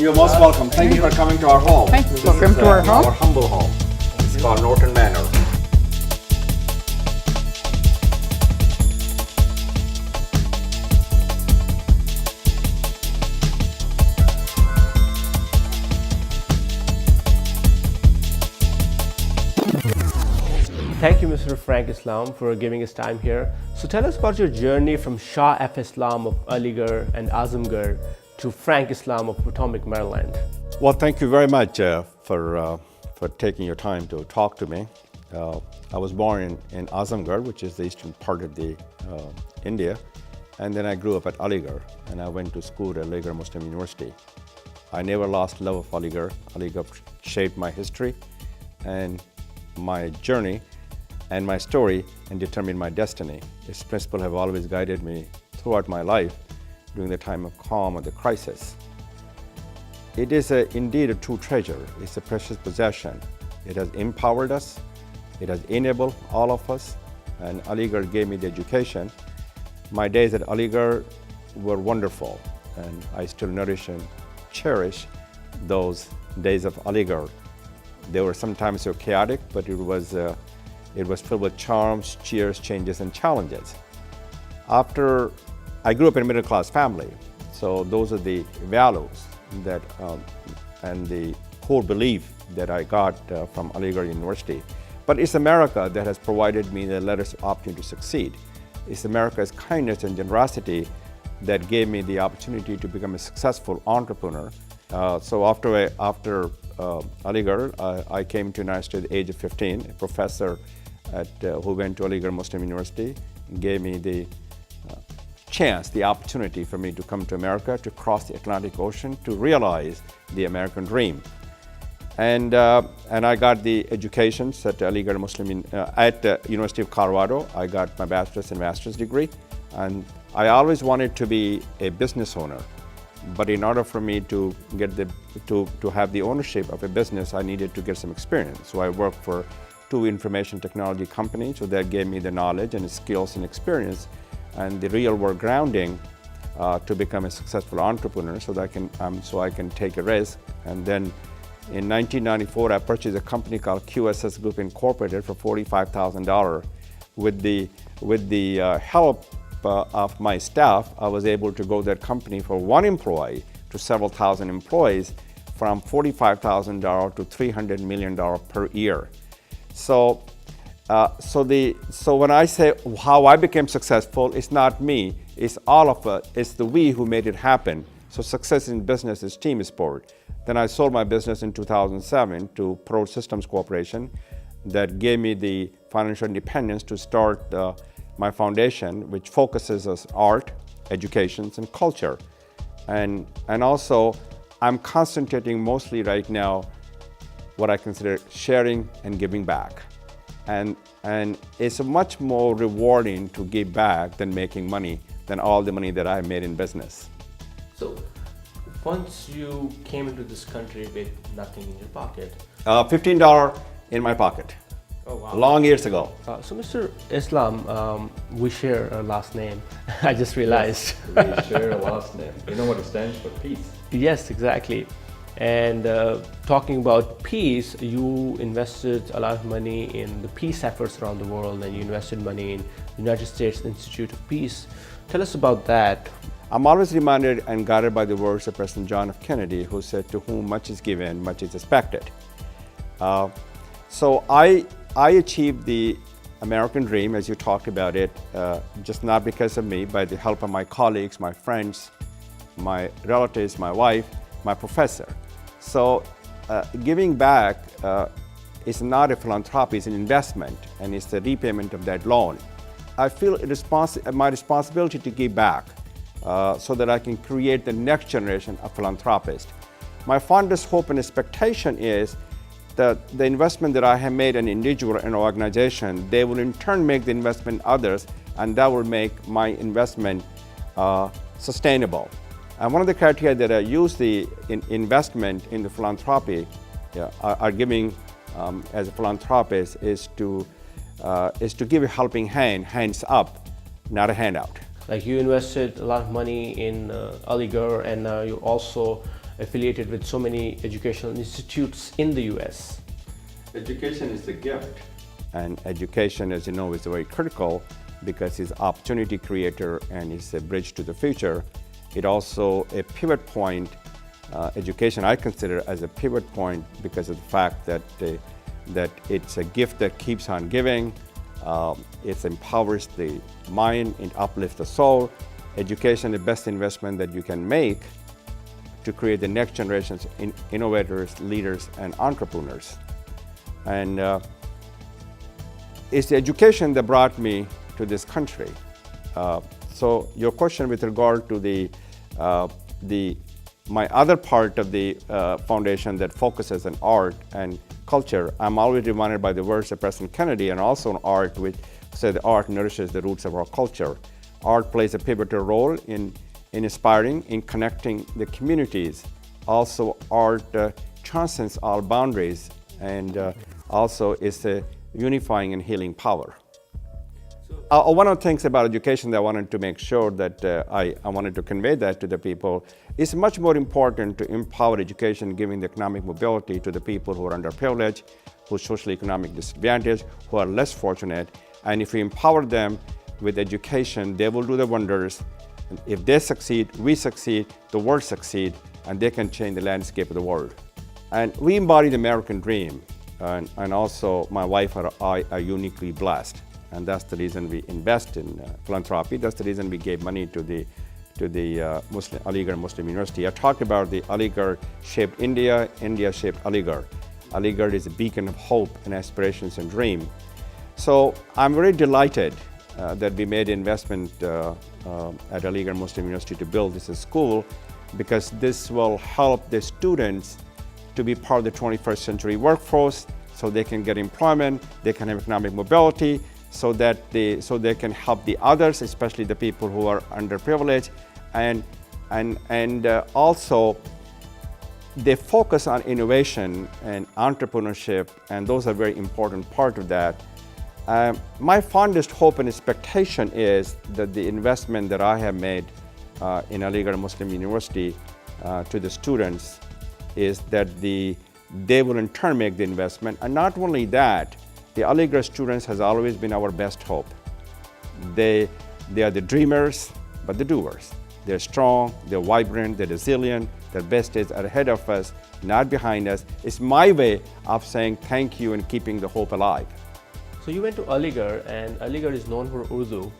You're most welcome. Thank you for coming to our home. Thanks. This Welcome is, to our home. Our humble home. It's called Norton Manor. Thank you, Mr. Frank Islam, for giving us time here. So tell us about your journey from Shah F. Islam of Aligarh and Azamgarh to Frank Islam of Potomac, Maryland. Well, thank you very much for taking your time to talk to me. I was born in Azamgarh, which is the eastern part of the India, and then I grew up at Aligarh, and I went to school at Aligarh Muslim University. I never lost love of Aligarh. Aligarh shaped my history and my journey and my story and determined my destiny. This principle have always guided me throughout my life during the time of calm or the crisis. It is indeed a true treasure. It's a precious possession. It has empowered us. It has enabled all of us, and Aligarh gave me the education. My days at Aligarh were wonderful, and I still nourish and cherish those days of Aligarh. They were sometimes so chaotic, but it was filled with charms, cheers, changes, and challenges. After I grew up in a middle-class family, so those are the values that and the core belief that I got from Aligarh University. But it's America that has provided me the latest opportunity to succeed. It's America's kindness and generosity that gave me the opportunity to become a successful entrepreneur. So after Aligarh, I came to the United States at the age of 15. A professor who went to Aligarh Muslim University gave me the chance, the opportunity for me to come to America, to cross the Atlantic Ocean, to realize the American dream. And I got the educations at Aligarh Muslim at the University of Colorado. I got my bachelor's and master's degree, and I always wanted to be a business owner. But in order for me to get to have the ownership of a business, I needed to get some experience. So I worked for 2 information technology companies, so that gave me the knowledge and the skills and experience and the real world grounding to become a successful entrepreneur, so that I can take a risk. And then in 1994, I purchased a company called QSS Group Incorporated for $45,000. With the help of my staff, I was able to grow that company from 1 employee to several thousand employees, from $45,000 to $300 million per year. So when I say how I became successful, it's not me, it's all of us, it's the we who made it happen. So success in business is team sport. Then I sold my business in 2007 to Pro Systems Corporation. That gave me the financial independence to start my foundation, which focuses on art, education, and culture. And also, I'm concentrating mostly right now what I consider sharing and giving back. And it's much more rewarding to give back than making money, than all the money that I made in business. So once you came into this country with nothing in your pocket. $15 in my pocket. Oh, wow. Long years ago. So Mr. Islam, we share a last name. I just realized. We share a last name. You know what it stands for? Peace. Yes, exactly. And talking about peace, you invested a lot of money in the peace efforts around the world, and you invested money in United States Institute of Peace. Tell us about that. I'm always reminded and guided by the words of President John F. Kennedy, who said, "To whom much is given, much is expected." So I achieved the American dream, as you talked about it, just not because of me, by the help of my colleagues, my friends, my relatives, my wife, my professor. So giving back is not a philanthropy, it's an investment, and it's the repayment of that loan. I feel my responsibility to give back so that I can create the next generation of philanthropists. My fondest hope and expectation is that the investment that I have made in an individual and organization, they will in turn make the investment in others, and that will make my investment sustainable. And one of the criteria that I use the investment in the philanthropy are giving as a philanthropist is to give a helping hand, hands up, not a handout. Like you invested a lot of money in Aligarh, and you also affiliated with so many educational institutes in the US? Education is a gift. And education, as you know, is very critical because it's opportunity creator and it's a bridge to the future. It also a pivot point. Education I consider as a pivot point because of the fact that it's a gift that keeps on giving. It empowers the mind, it uplifts the soul. Education is the best investment that you can make to create the next generations in innovators, leaders, and entrepreneurs. And it's the education that brought me to this country. So your question with regard to my other part of the foundation that focuses on art and culture, I'm always reminded by the words of President Kennedy and also in art, which said the art nourishes the roots of our culture. Art plays a pivotal role in inspiring, in connecting the communities. Also, art transcends all boundaries and also is a unifying and healing power. One of the things about education that I wanted to make sure that I wanted to convey that to the people, it's much more important to empower education, giving the economic mobility to the people who are underprivileged, who are socially economic disadvantaged, who are less fortunate. And if we empower them with education, they will do the wonders. And if they succeed, we succeed, the world succeed, and they can change the landscape of the world. And we embody the American dream. And also my wife and I are uniquely blessed. And that's the reason we invest in philanthropy. That's the reason we gave money to the Aligarh Muslim University. I talked about the Aligarh shaped India, India shaped Aligarh. Aligarh is a beacon of hope and aspirations and dream. So I'm very delighted that we made investment at Aligarh Muslim University to build this school, because this will help the students to be part of the 21st century workforce, so they can get employment, they can have economic mobility, so they can help the others, especially the people who are underprivileged, and also they focus on innovation and entrepreneurship, and those are very important part of that. My fondest hope and expectation is that the investment that I have made in Aligarh Muslim University to the students is that they will in turn make the investment. And not only that, the Aligarh students has always been our best hope. They are the dreamers, but the doers. They're strong, they're vibrant, they're resilient, their best days are ahead of us, not behind us. It's my way of saying thank you and keeping the hope alive. So you went to Aligarh, and Aligarh is known for Urdu.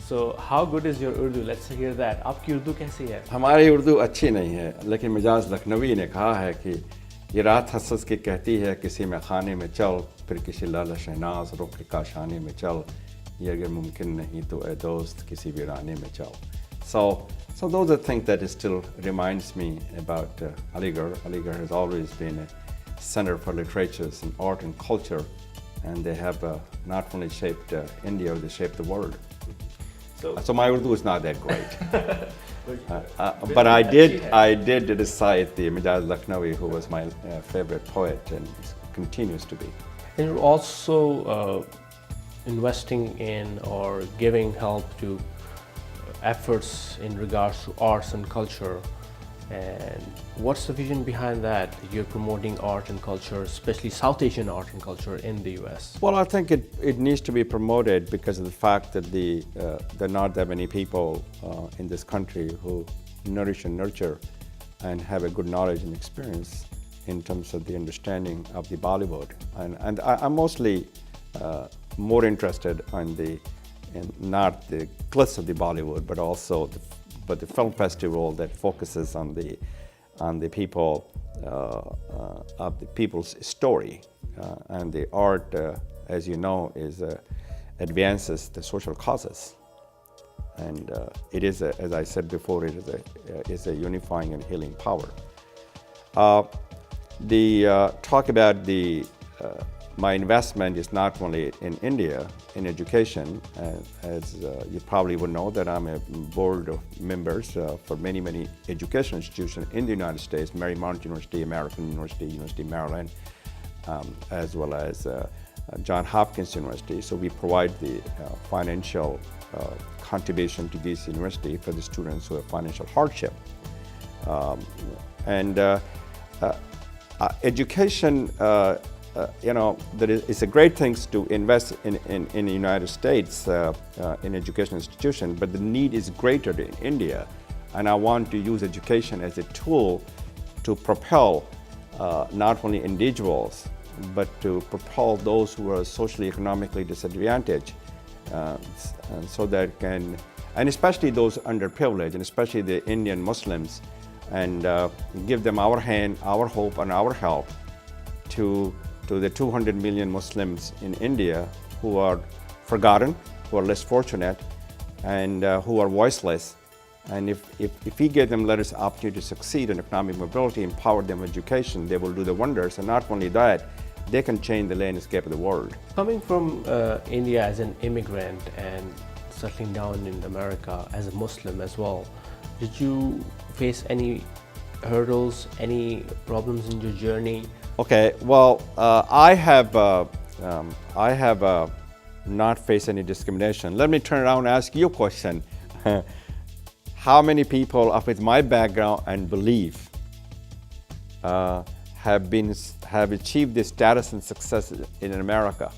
So how good is your Urdu? Let's hear that. आपकी उर्दू कैसी है? हमारी उर्दू अच्छी नहीं है, लेकिन मिजाज लखनवी ने कहा है कि ये रात हंस के कहती है किसी में खाने में चल, फिर किसी लाल शहनाज रुख के काशाने में चल, ये अगर मुमकिन नहीं तो ए दोस्त किसी वीराने में चल. So those are things that still reminds me about Aligarh. Aligarh has always been a center for literatures and art and culture, and they have not only shaped India, they shaped the world. So my Urdu is not that great. But I did recite the Mijaz Lakhnawi, who was my favorite poet and continues to be. And you're also investing in or giving help to efforts in regards to arts and culture. And what's the vision behind that? You're promoting art and culture, especially South Asian art and culture in the US. Well, I think it needs to be promoted because of the fact that there are not that many people in this country who nourish and nurture and have a good knowledge and experience in terms of the understanding of the Bollywood. And I'm mostly more interested in not the glitz of the Bollywood, but also the film festival that focuses on the people of the people's story, and the art, as you know, advances the social causes, and it is, as I said before, it is a unifying and healing power. Talk about my investment is not only in India in education, as you probably would know that I'm a board of members for many educational institutions in the United States, Marymount University, American University, University of Maryland, as well as Johns Hopkins University. So we provide the financial contribution to these universities for the students who have financial hardship. And education, it's a great thing to invest in the United States in education institution, but the need is greater in India. And I want to use education as a tool to propel not only individuals, but to propel those who are socially, economically disadvantaged, and so that can, and especially those underprivileged, and especially the Indian Muslims, and give them our hand, our hope, and our help to the 200 million Muslims in India who are forgotten, who are less fortunate, and who are voiceless. And if we give them letters opportunity to succeed in economic mobility, empower them with education, they will do the wonders. And not only that, they can change the landscape of the world. Coming from India as an immigrant and settling down in America as a Muslim as well, did you face any hurdles, any problems in your journey? Okay, well, I have not faced any discrimination. Let me turn around and ask you a question. How many people with my background and belief have achieved this status and success in America?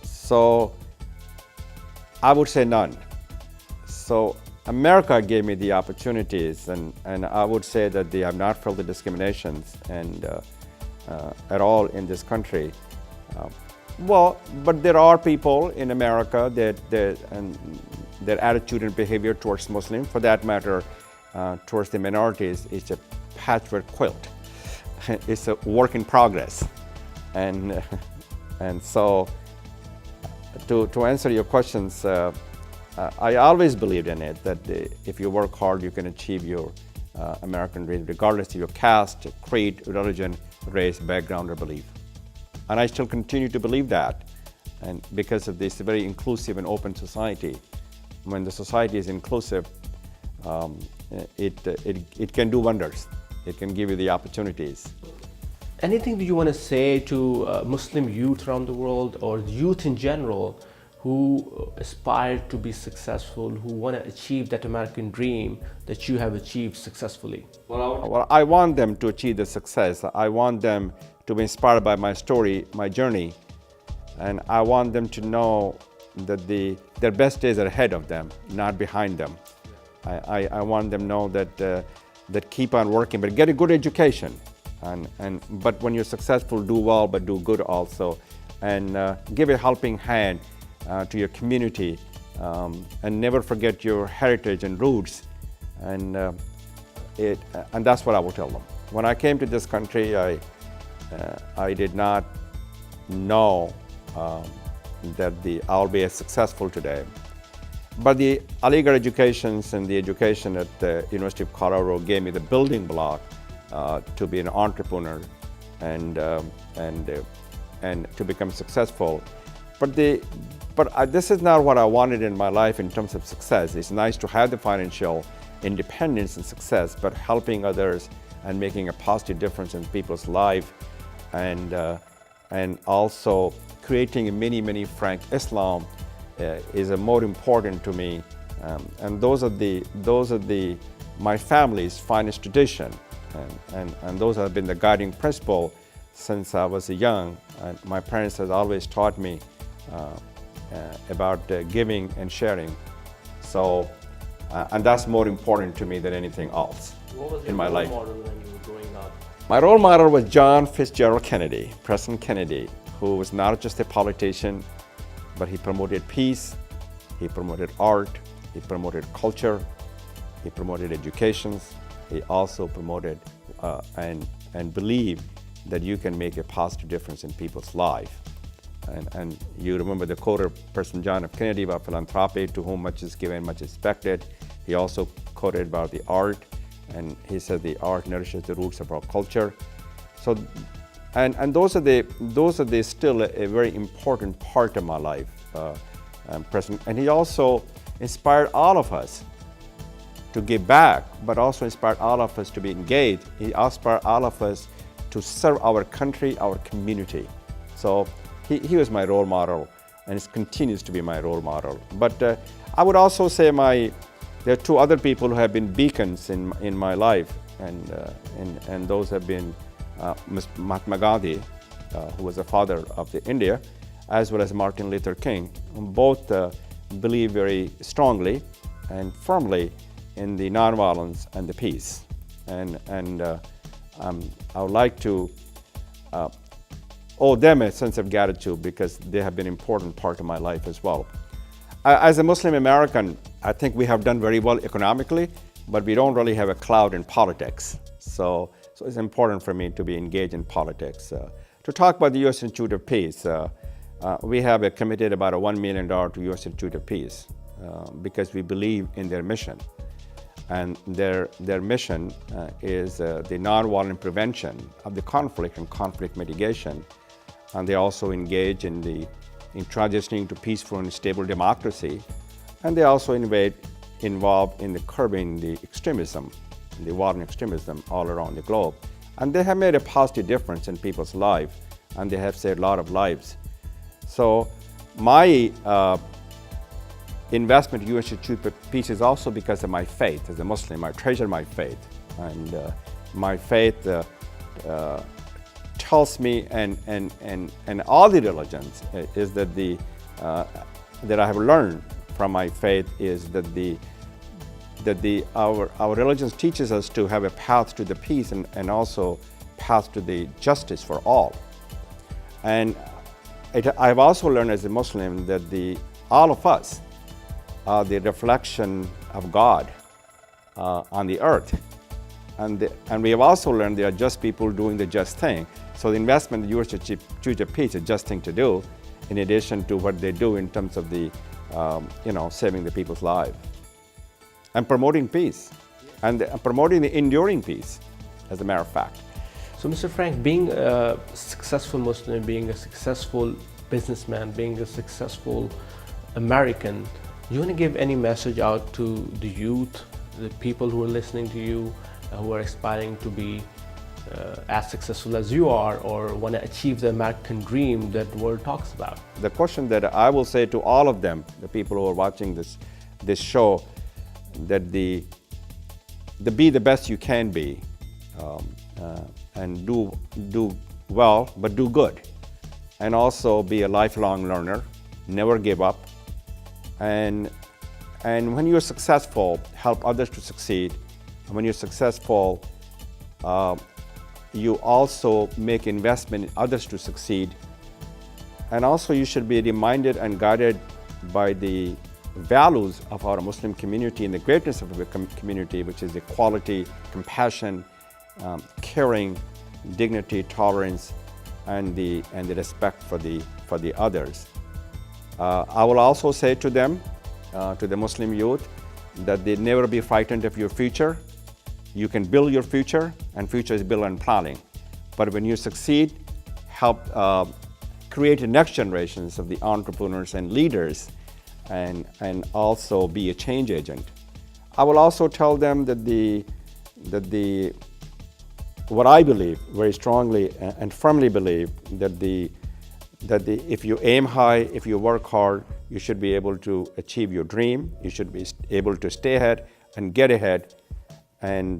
So I would say none. So America gave me the opportunities, and I would say that they have not felt the discriminations and at all in this country. Well, but there are people in America that and their attitude and behavior towards Muslims, for that matter, towards the minorities, is a patchwork quilt. It's a work in progress, and so to answer your questions, I always believed in it that if you work hard, you can achieve your American dream, regardless of your caste, creed, religion, race, background, or belief. And I still continue to believe that, and because of this very inclusive and open society. When the society is inclusive, it can do wonders. It can give you the opportunities. Anything that you want to say to Muslim youth around the world, or youth in general, who aspire to be successful, who want to achieve that American dream that you have achieved successfully? Well, I want them to achieve the success. I want them to be inspired by my story, my journey, and I want them to know that their best days are ahead of them, not behind them. I want them to know that keep on working, but get a good education, but when you're successful, do well, but do good also, and give a helping hand to your community, and never forget your heritage and roots, and that's what I will tell them. When I came to this country, I did not know that I'll be as successful today. But the Aligarh educations and the education at the University of Colorado gave me the building block to be an entrepreneur and to become successful. But this is not what I wanted in my life in terms of success. It's nice to have the financial independence and success, but helping others and making a positive difference in people's life, and also creating a many Frank Islam is more important to me, and those are my family's finest tradition, and those have been the guiding principle since I was young. And my parents have always taught me about giving and sharing. So, and that's more important to me than anything else in my life. What was your role model when you were growing up? My role model was John Fitzgerald Kennedy, President Kennedy, who was not just a politician, but he promoted peace, he promoted art, he promoted culture, he promoted education. He also promoted and believed that you can make a positive difference in people's life. And you remember the quote of President John F. Kennedy about philanthropy, to whom much is given, much is expected. He also quoted about the art, and he said the art nourishes the roots of our culture. So, and those are still a very important part of my life, President. And he also inspired all of us to give back, but also inspired all of us to be engaged. He inspired all of us to serve our country, our community. So he was my role model, and it continues to be my role model. But I would also say there are two other people who have been beacons in my life, and those have been Mahatma Gandhi, who was the father of the India, as well as Martin Luther King. Both believe very strongly and firmly in the nonviolence and the peace. And I would like to owe them a sense of gratitude because they have been an important part of my life as well. As a Muslim American, I think we have done very well economically, but we don't really have a clout in politics. So it's important for me to be engaged in politics. To talk about the U.S. Institute of Peace, we have committed about $1 million to U.S. Institute of Peace because we believe in their mission. And their mission is the nonviolent prevention of the conflict and conflict mitigation. And they also engage in transitioning to peaceful and stable democracy. And they also involved in the curbing the extremism, the violent extremism all around the globe. And they have made a positive difference in people's lives, and they have saved a lot of lives. So my investment in U.S. Institute of Peace is also because of my faith. As a Muslim, I treasure my faith. And my faith tells me, and all the religions, is that that I have learned from my faith is that our religion teaches us to have a path to the peace and also path to the justice for all. And I've also learned as a Muslim that all of us are the reflection of God on the earth. And we have also learned there are just people doing the just thing. So the investment in the U.S. Institute of Peace is a just thing to do, in addition to what they do in terms of saving the people's lives and promoting peace and promoting the enduring peace, as a matter of fact. So, Mr. Frank, being a successful Muslim, being a successful businessman, being a successful American, you want to give any message out to the youth, the people who are listening to you, who are aspiring to be as successful as you are, or want to achieve the American dream that the world talks about? The question that I will say to all of them, the people who are watching this show, that be the best you can be, and do well, but do good, and also be a lifelong learner. Never give up, and when you're successful, help others to succeed. And when you're successful, you also make investment in others to succeed. And also you should be reminded and guided by the values of our Muslim community and the greatness of the community, which is equality, compassion, caring, dignity, tolerance, and the respect for the others. I will also say to them, to the Muslim youth, that they never be frightened of your future. You can build your future, and future is built on planning. But when you succeed, help create the next generations of the entrepreneurs and leaders, and also be a change agent. I will also tell them that what I believe very strongly and firmly believe, that if you aim high, if you work hard, you should be able to achieve your dream. You should be able to stay ahead and get ahead. And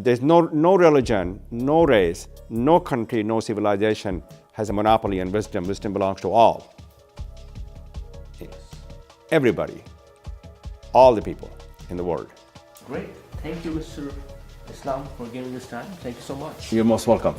there's no religion, no race, no country, no civilization has a monopoly on wisdom. Wisdom belongs to all. Yes. Everybody, all the people in the world. Great. Thank you, Mr. Islam, for giving this time. Thank you so much. You're most welcome.